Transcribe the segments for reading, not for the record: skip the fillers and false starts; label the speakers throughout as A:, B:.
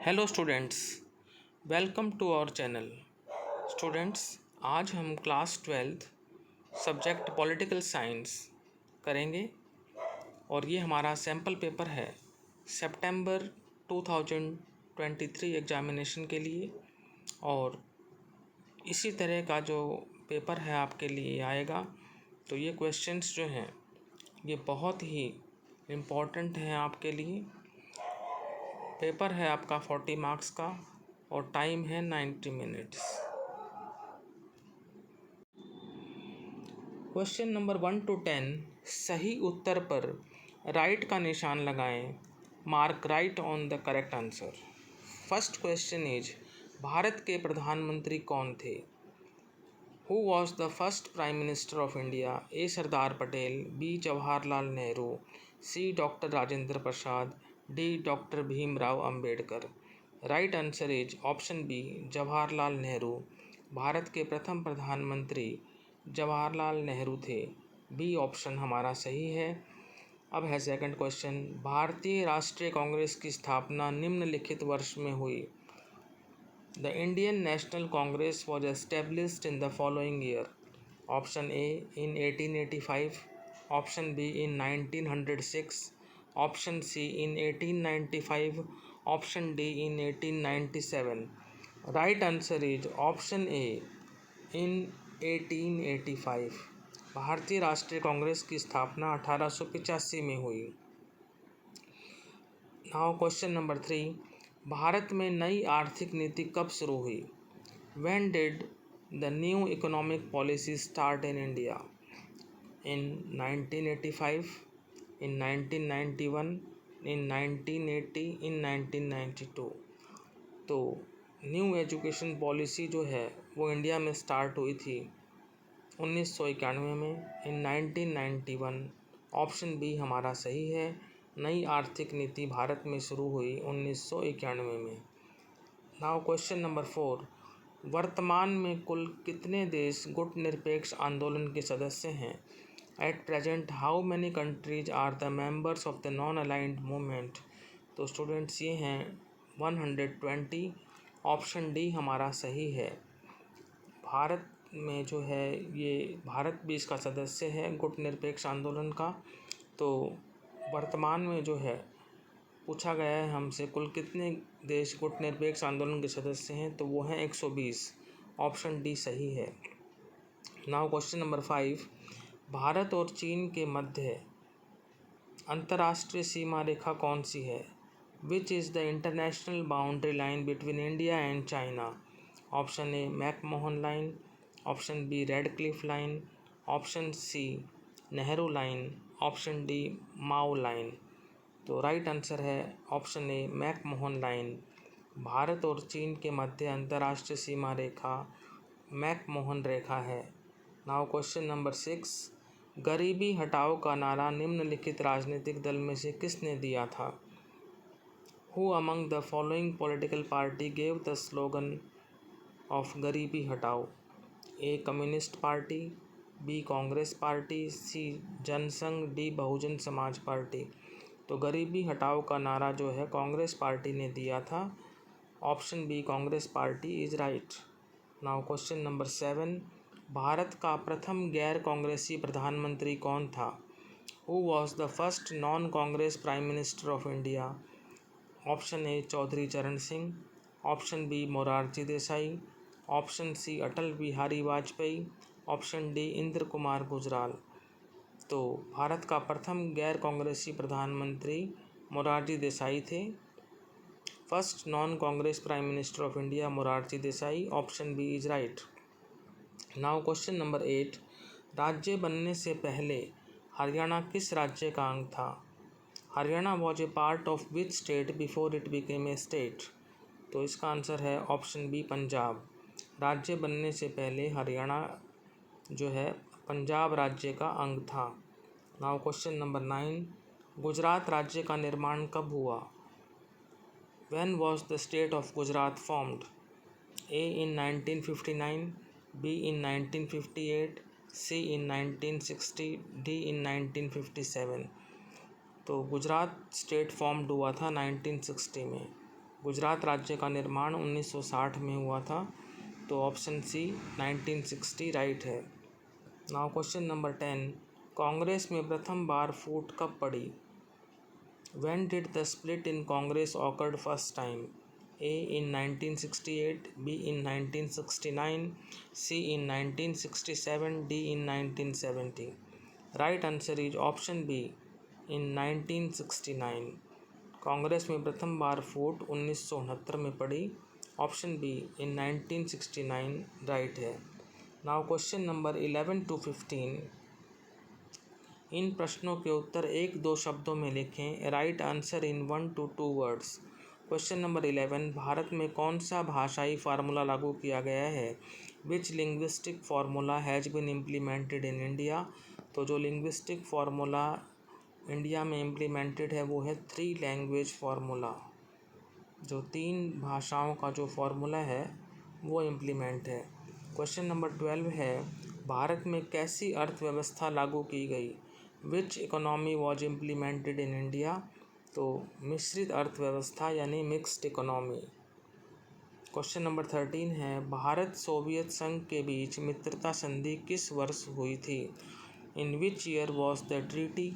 A: Hello students, welcome to our channel. Students, आज हम class 12th subject political science करेंगे और ये हमारा सैम्पल पेपर है सितंबर 2023 एग्ज़ामिनेशन के लिए। और इसी तरह का जो पेपर है आपके लिए आएगा। तो ये क्वेश्चंस जो हैं ये बहुत ही इम्पोर्टेंट हैं आपके लिए। पेपर है आपका 40 मार्क्स का और टाइम है 90 मिनट्स। क्वेश्चन नंबर 1 to 10, सही उत्तर पर राइट का निशान लगाएं। Mark right on the correct answer. First question is, Bharat के प्रधानमंत्री कौन थे? Who was the first prime minister of India? A Sardar Patel, B Jawaharlal Nehru, C doctor Rajendra Prasad, D doctor Bhimrao Ambedkar. Right answer is option B Jawaharlal Nehru. Bharat के प्रथम प्रधानमंत्री जवाहरलाल नेहरू थे। बी ऑप्शन हमारा सही है। अब है सेकंड क्वेश्चन, भारतीय राष्ट्रीय कांग्रेस की स्थापना निम्नलिखित वर्ष में हुई। The Indian National Congress was established in the following year. Option A in 1885, option B in 1906, option C in 1895, option D in 1897। Right answer is option A in 1885। भारतीय राष्ट्रीय कांग्रेस की स्थापना 1885 में हुई। नाउ क्वेश्चन नंबर 3, भारत में नई आर्थिक नीति कब शुरू हुई? When did the new economic policy start in India? In 1985, in 1991, in 1980, in 1992। तो न्यू एजुकेशन पॉलिसी जो है वो इंडिया में स्टार्ट हुई थी 1991 में, इन 1991। ऑप्शन बी हमारा सही है। नई आर्थिक नीति भारत में शुरू हुई 1991 में। नाउ क्वेश्चन नंबर 4, वर्तमान में कुल कितने देश गुटनिरपेक्ष आंदोलन के सदस्य हैं? At present how many countries are the members of the non aligned movement? तो स्टूडेंट्स ये हैं 120। ऑप्शन डी हमारा सही है। भारत में जो है ये भारत भी इसका सदस्य है गुटनिरपेक्ष आंदोलन का। तो वर्तमान में जो है पूछा गया है हमसे कुल कितने देश गुटनिरपेक्ष आंदोलन के सदस्य हैं, तो वो हैं 120। ऑप्शन डी सही है। नाउ क्वेश्चन नंबर 5, भारत और चीन के मध्य अंतर्राष्ट्रीय सीमा रेखा कौन सी है? Which is the international boundary line between India and China? Option A McMahon line, option B Radcliffe line, option C Nehru line, option D Mao line. तो राइट आंसर है option A McMahon line. Bharat और चीन के मध्य अंतर्राष्ट्रीय सीमा रेखा McMahon रेखा है। Now question number 6, गरीबी हटाओ का नारा निम्नलिखित राजनीतिक दल में से किसने दिया था? Who among the following political party gave the slogan of गरीबी हटाओ? A communist party, B Congress party, C Jansangh, D Bahujan Samaj party. तो गरीबी हटाओ का नारा जो है कांग्रेस पार्टी ने दिया था। Option B Congress party is right. Now question number 7, Bharat का प्रथम गैर कांग्रेसी प्रधानमंत्री कौन था? Who was the first non Congress prime minister of India? Option A Chaudhary Charan Singh, option B Morarji Desai, option C Atal Bihari Vajpayee, option D Inder Kumar Gujral. तो भारत का प्रथम गैर कांग्रेसी प्रधानमंत्री मोरारजी देसाई थे। First non Congress prime minister of India Morarji Desai. Option B is right. Now question number 8, राज्य बनने से पहले हरियाणा किस राज्य का अंग था? Haryana was a part of which state before it became a state? तो इसका आंसर है ऑप्शन बी पंजाब। राज्य बनने से पहले हरियाणा जो है पंजाब राज्य का अंग था। नाउ क्वेश्चन नंबर 9, गुजरात राज्य का निर्माण कब हुआ? When was the state of Gujarat formed? A in 1959, B in 1958, C in 1960, D in 1957। तो गुजरात स्टेट फॉर्म्ड हुआ था 1960 में। गुजरात राज्य का निर्माण 1960 में हुआ था, तो ऑप्शन सी 1960 राइट है। नाउ क्वेश्चन नंबर 10, कांग्रेस में प्रथम बार फूट कब पड़ी? When did the split in Congress occurred first time? A in 1968, B in 1969, C in 1967, D in 1970. Right answer is option B in 1969. Congress में प्रथम बार फूट 1969 में पड़ी। ऑप्शन बी इन 1969 राइट है। नाउ क्वेश्चन नंबर 11 to 15, इन प्रश्नों के उत्तर 1-2 शब्दों में लिखें। Right answer in 1 to 2 words. Question number 11, भारत में कौन सा भाषाई फार्मूला लागू किया गया है? Which linguistic formula has been implemented in India? तो जो लिंग्विस्टिक फार्मूला इंडिया में इम्प्लीमेंटेड है वो है 3 लैंग्वेज फार्मूला। जो 3 भाषाओं का जो फार्मूला है वो इम्प्लीमेंट है। क्वेश्चन नंबर 12 है, भारत में कैसी अर्थव्यवस्था लागू की गई? Which economy was implemented in India? तो मिश्रित अर्थव्यवस्था यानी मिक्स्ड इकोनॉमी। क्वेश्चन नंबर 13 है, भारत सोवियत संघ के बीच मित्रता संधि किस वर्ष हुई थी? In which year was the treaty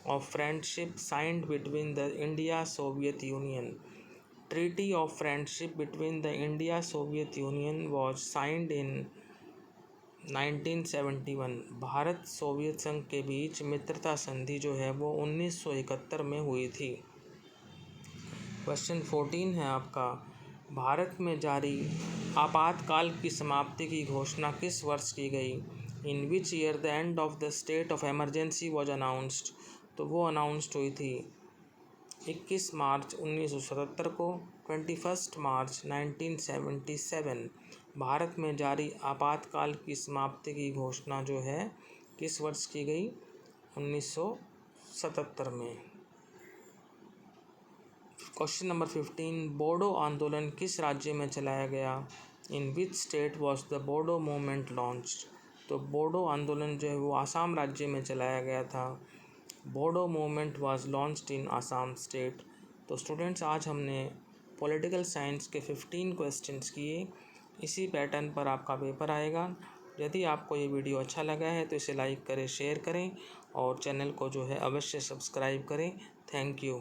A: of friendship signed between the India Soviet Union? Treaty of friendship between the India Soviet Union was signed in 1971। Bharat Soviet संघ के बीच मित्रता संधि जो है वो 1971 में हुई थी। क्वेश्चन 14 है आपका, भारत में जारी आपातकाल की समाप्ति की घोषणा किस वर्ष की गई? In which year the end of the state of emergency was announced? तो वो अनाउंस्ड हुई थी 21 मार्च 1977 को, 21 मार्च 1977। भारत में जारी आपातकाल की समाप्ति की घोषणा जो है किस वर्ष की गई? 1977 में। क्वेश्चन नंबर 15, बोडो आंदोलन किस राज्य में चलाया गया? In which state was the Bodo movement launched? तो बोडो आंदोलन जो है वो आसाम राज्य में चलाया गया था। Bodo movement was launched in Assam state. तो स्टूडेंट्स, आज हमने पॉलिटिकल साइंस के 15 क्वेश्चंस किए। इसी पैटर्न पर आपका पेपर आएगा। यदि आपको ये वीडियो अच्छा लगा है तो इसे लाइक करें, शेयर करें और चैनल को जो है अवश्य सब्सक्राइब करें। Thank you.